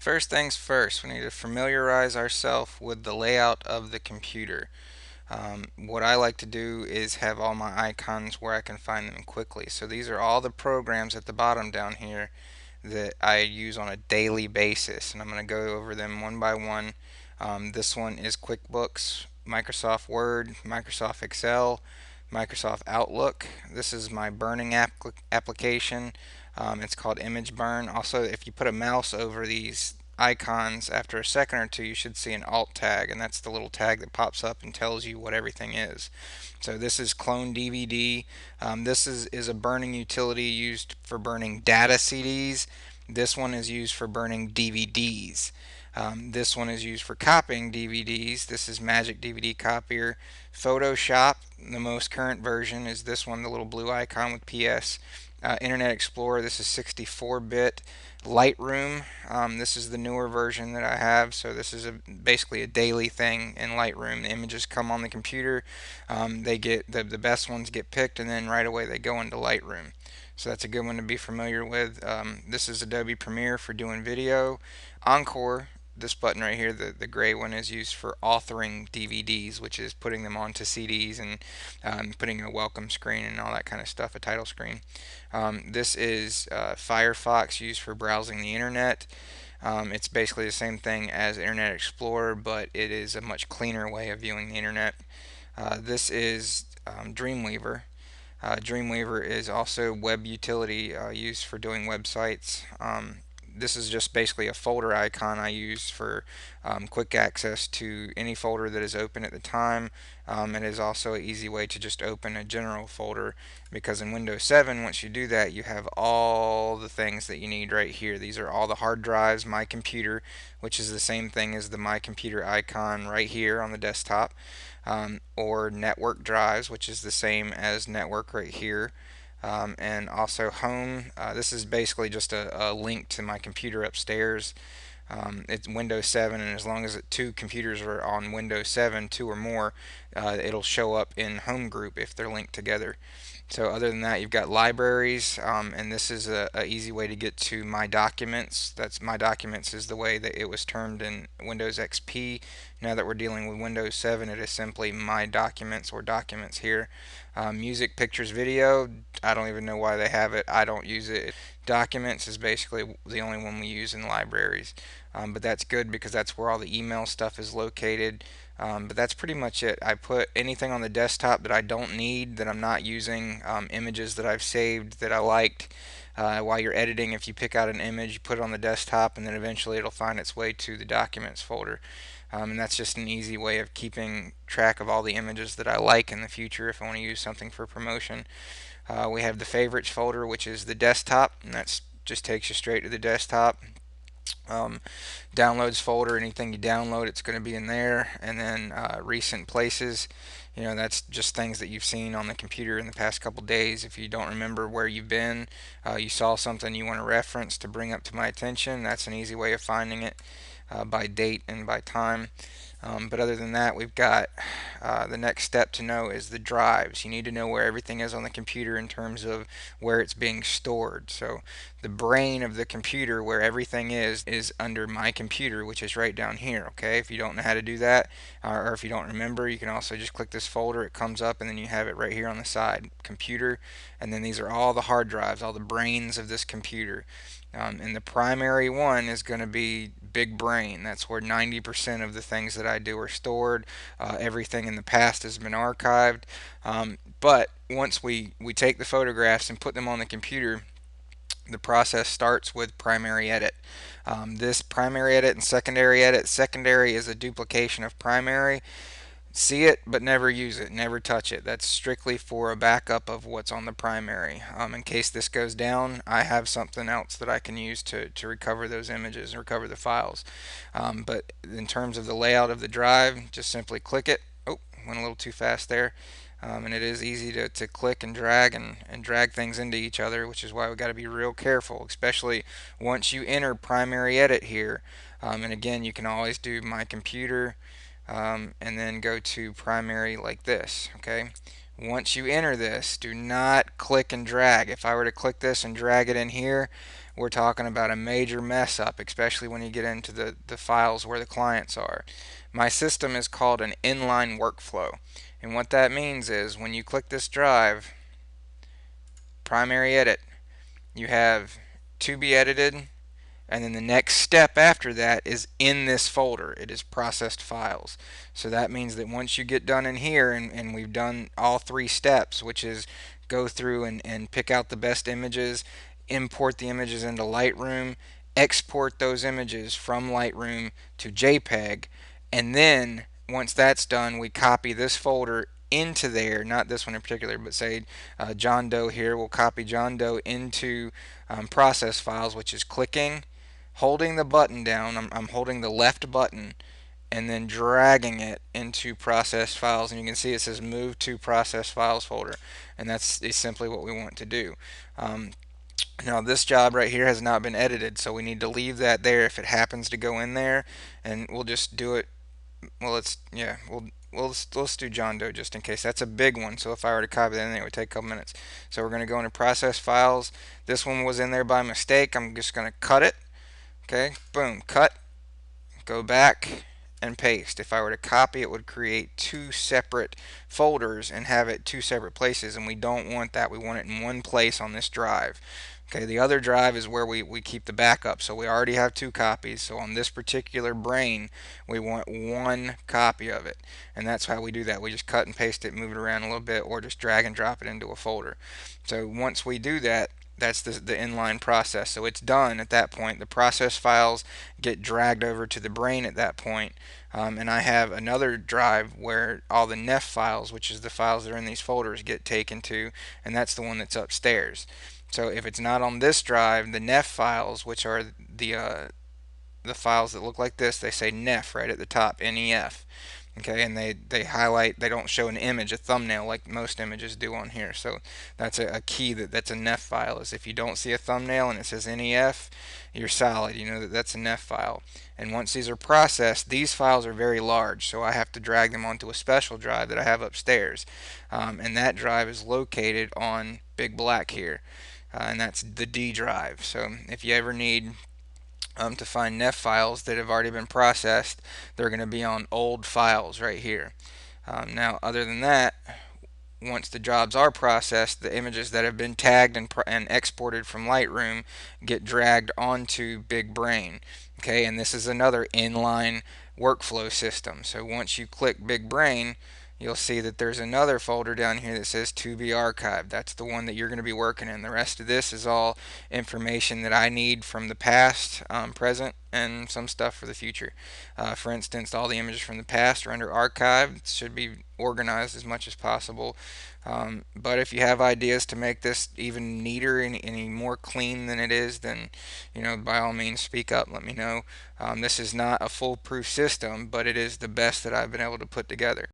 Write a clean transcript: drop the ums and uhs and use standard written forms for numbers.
First things first, we need to familiarize ourselves with the layout of the computer. What I like to do is have all my icons where I can find them quickly. So these are all the programs at the bottom down here that I use on a daily basis, and I'm going to go over them one by one. This one is QuickBooks, Microsoft Word, Microsoft Excel, Microsoft Outlook. This is my burning application. It's called Image Burn. Also, if you put a mouse over these icons after a second or two, you should see an alt tag, and that's the little tag that pops up and tells you what everything is. So this is Clone DVD. This is a burning utility used for burning data CDs. This one is used for burning DVDs. This one is used for copying DVDs. This is Magic DVD Copier. Photoshop, the most current version, is this one, the little blue icon with PS. Internet Explorer, this is 64-bit. Lightroom, this is the newer version that I have, so this is basically a daily thing in Lightroom. The images come on the computer, they get the best ones get picked, and then right away they go into Lightroom. So that's a good one to be familiar with. This is Adobe Premiere for doing video. Encore, this button right here, the gray one, is used for authoring DVDs, which is putting them onto CDs and putting a welcome screen and all that kind of stuff, a title screen. This is Firefox, used for browsing the internet. It's basically the same thing as Internet Explorer, but it is a much cleaner way of viewing the internet. This is Dreamweaver. Dreamweaver is also web utility used for doing websites. This is just basically a folder icon I use for quick access to any folder that is open at the time. It is also an easy way to just open a general folder, because in Windows 7, once you do that, you have all the things that you need right here. These are all the hard drives, My Computer, which is the same thing as the My Computer icon right here on the desktop, or network drives, which is the same as network right here. And also home. This is basically just a link to my computer upstairs. It's Windows 7, and as long as two computers are on Windows 7, two or more, it'll show up in home group if they're linked together. So other than that, you've got libraries, and this is a easy way to get to My Documents. That's My Documents is the way that it was termed in Windows XP. Now that we're dealing with Windows 7, it is simply My Documents or Documents here. Music, pictures, video. I don't even know why they have it. I don't use it. Documents is basically the only one we use in libraries. But that's good because that's where all the email stuff is located. But that's pretty much it. I put anything on the desktop that I don't need, that I'm not using, images that I've saved that I liked. While you're editing, if you pick out an image, you put it on the desktop, and then eventually it'll find its way to the Documents folder. And that's just an easy way of keeping track of all the images that I like in the future if I want to use something for promotion. We have the Favorites folder, which is the desktop, and that just takes you straight to the desktop. um, Downloads folder, anything you download, it's going to be in there. And then recent places, that's just things that you've seen on the computer in the past couple days. If you don't remember where you've been, you saw something you want to reference to bring up to my attention, that's an easy way of finding it by date and by time. But other than that, we've got the next step to know is the drives. You need to know where everything is on the computer in terms of where it's being stored. So the brain of the computer, where everything is under My Computer, which is right down here. Okay, if you don't know how to do that, or if you don't remember, you can also just click this folder. It comes up, and then you have it right here on the side, Computer. And then these are all the hard drives, all the brains of this computer. And the primary one is going to be big brain. That's where 90% of the things that I do are stored. Everything in the past has been archived. But once we take the photographs and put them on the computer, the process starts with primary edit. This primary edit and secondary edit. Secondary is a duplication of primary. See it, but never use it, never touch it. That's strictly for a backup of what's on the primary. In case this goes down, I have something else that I can use to recover those images and recover the files. But in terms of the layout of the drive, just simply click it. Oh, went a little too fast there. And it is easy to click and drag and drag things into each other, which is why we got to be real careful, especially once you enter primary edit here. And again, you can always do My Computer, and then go to primary like this. Okay, Once you enter this, do not click and drag. If I were to click this and drag it in here, we're talking about a major mess up, especially when you get into the files where the clients are. My system is called an inline workflow. And what that means is when you click this drive, primary edit, you have to be edited, and then the next step after that is in this folder. It is processed files. So that means that once you get done in here, and we've done all three steps, which is go through and pick out the best images, import the images into Lightroom, export those images from Lightroom to JPEG, and then once that's done, we copy this folder into there, not this one in particular, but say John Doe here, we'll copy John Doe into process files, which is clicking, holding the button down, I'm holding the left button, and then dragging it into process files, and you can see it says move to process files folder, and that's is simply what we want to do. Now this job right here has not been edited, so we need to leave that there if it happens to go in there, and we'll just do it. Well, let's do John Doe just in case. That's a big one, so if I were to copy that in there, it would take a couple minutes. So we're going to go into process files. This one was in there by mistake. I'm just going to cut it. Okay, boom, cut, go back and paste. If I were to copy, it would create two separate folders and have it two separate places, and we don't want that. We want it in one place on this drive. Okay, the other drive is where we keep the backup, so we already have two copies. So on this particular brain, we want one copy of it, and that's how we do that. We just cut and paste it, move it around a little bit, or just drag and drop it into a folder. So once we do that, that's the inline process. So it's done at that point. The process files get dragged over to the brain at that point. And I have another drive where all the NEF files, which is the files that are in these folders, get taken to, and that's the one that's upstairs. So if it's not on this drive, the NEF files, which are the files that look like this, they say NEF right at the top, NEF. Okay, and they highlight, they don't show an image, a thumbnail like most images do on here. So that's a key that's a NEF file, is if you don't see a thumbnail and it says NEF, you're solid. You know that that's a NEF file. And once these are processed, these files are very large, so I have to drag them onto a special drive that I have upstairs. And that drive is located on Big Black here. And that's the D drive. So if you ever need to find NEF files that have already been processed, they're going to be on old files right here. Now, other than that, once the jobs are processed, the images that have been tagged and exported from Lightroom get dragged onto Big Brain. Okay, and this is another inline workflow system. So once you click Big Brain, you'll see that there's another folder down here that says to be archived. That's the one that you're going to be working in. The rest of this is all information that I need from the past, present, and some stuff for the future. For instance, all the images from the past are under archive. It should be organized as much as possible. But if you have ideas to make this even neater and any more clean than it is, then by all means speak up. Let me know. This is not a foolproof system, but it is the best that I've been able to put together.